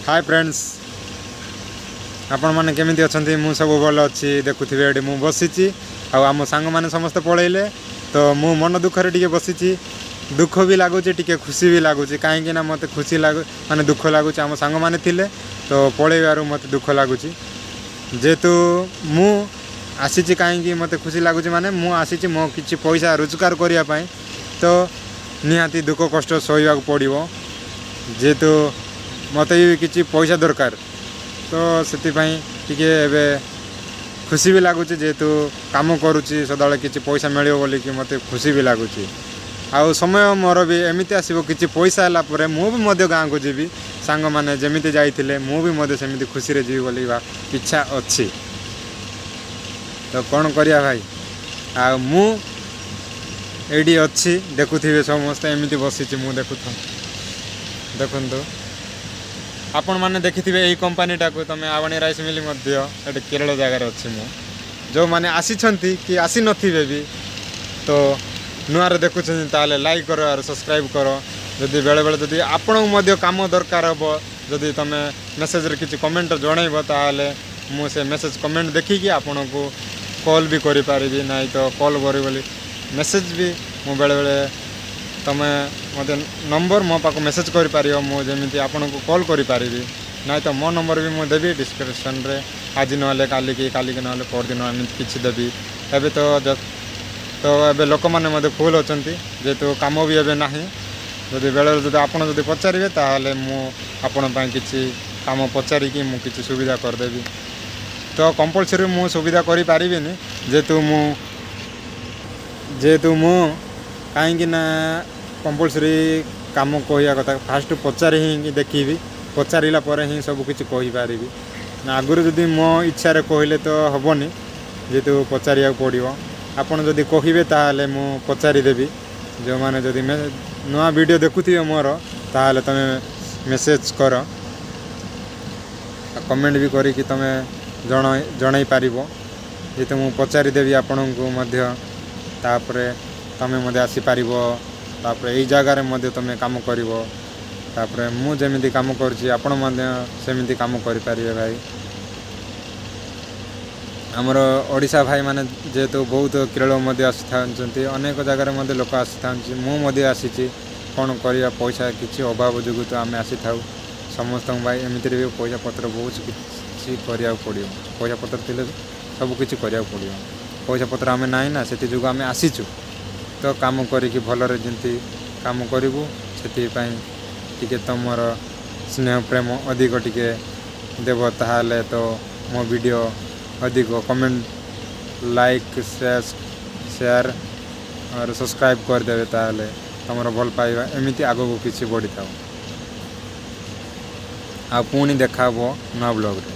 Hi friends आपण मैंने केमी अच्छा मुझे सब भल अच्छी देखुवे ये मुझे बसी आम सांग मैंने समस्ते पलैले तो मु मन दुखरे टे बसी दुख भी लगुच टे खुशी भी लगुच कहीं मत खुशी लगु माने दुख लगुच आम सांग मैंने थिले तो पलैबार मत दुख लगुच जेहेतु मु आसी कहीं मत खुशी लगुच माने मु आसी मो कि पैसा रोजगार करने तो निहाती दुख कष्ट सहवाक पड़ो जेहेतु मत भी किसी पैसा दरकार तो से खुशी भी लगुच जेहेतु काम करुच्ची सदा कि पैसा मिले बोल कि मत खुशी भी लगुच आउ समय मोर भी एमती आसो कि पैसा है मुझे गाँव को जीवी सांग मैंने जमी जाइए मुझे खुशी जीवी बोल इच्छा अच्छी तो कौन करिया भाई आ मु एडी अच्छी देखुवे समस्ते एमती बसी मु देखु आपण मैंने देखिथे यही कंपनीटा को तुम आवाणी राइस मिल ये केरल जगार अच्छी मु जो मैंने आसी कि आसी नथिबे भी तो नुआर देखुं ताले लाइक करो और सब्सक्राइब करो जदि बेले बेले जदि आपण काम दरकार हम जदि तुम मेसेज रे किसी कमेंट जनइब ताले मु से मेसेज कमेंट देखिकी आपण को कॉल भी करि पारिबी नहीं तो कॉल करी बोली मेसेज भी मु बेले बेले तमे मत नंबर मो पाक मेसेज कर पार मुझे आपन को कॉल करी पारिबी नहीं तो मो नंबर भी मुझे देवी डिस्क्रिप्शन रे आज ना काली की ना परदिन एमती किसी देवी एबे तो एबे लोक मैंने मत फुल अच्छा जेहेतु कम भी एबे ना जदि बेले जब आप पचारे ताहले आपण किसी काम पचारिकी मुझे सुविधा करदेवी तो कंपलसरी मु सुविधा करि पारिबिनी जेहेतु मु कहीं ना कंपलसरी काम कहया कथा फास्ट पचारि ही देखी पचारा ही सब किसी कहीपरि आगुरी जदि मो इच्छा कहले तो हेनी जेहेतु पचारिया पड़ो आपड़ जदि कहे ताहले मु पचारिदेवी जो मैंने जदि नुआ वीडियो देखुथे मोर ताहले तमे मेसेज कर कमेंट भी करी तुम जन पार जेहेतु मु पचारिदेवी आपण को तापरे तमें मध्य आसीपार तापर यही जगार तुम कम कर तापर मुझे कम करमती कम करें भाई आमर ओडिशा भाई माने जेहेतु बहुत केरल आसी था अनेक जगार लोक आसी था मुझे आसी कौन कर पैसा किसी अभाव जो तो आम आसी था समस्त भाई एमती भी पैसा पत्र बहुत किसी पड़ो पैसा पत्र थे सब किसी पड़ो पैसा पत्र आम ना ना से जो आम आसीचु तो काम करिकी भलरे जंती काम करूँ से तुमर स्नेह प्रेम अधिक टिके देव ताहले तो मो वीडियो अधिक कमेंट लाइक शेयर और सब्सक्राइब करदे ताहले तुमर भल पाइबा एमती आगो किसी बढ़ी था आ पुणी देखा नुआ ब्लॉग रे।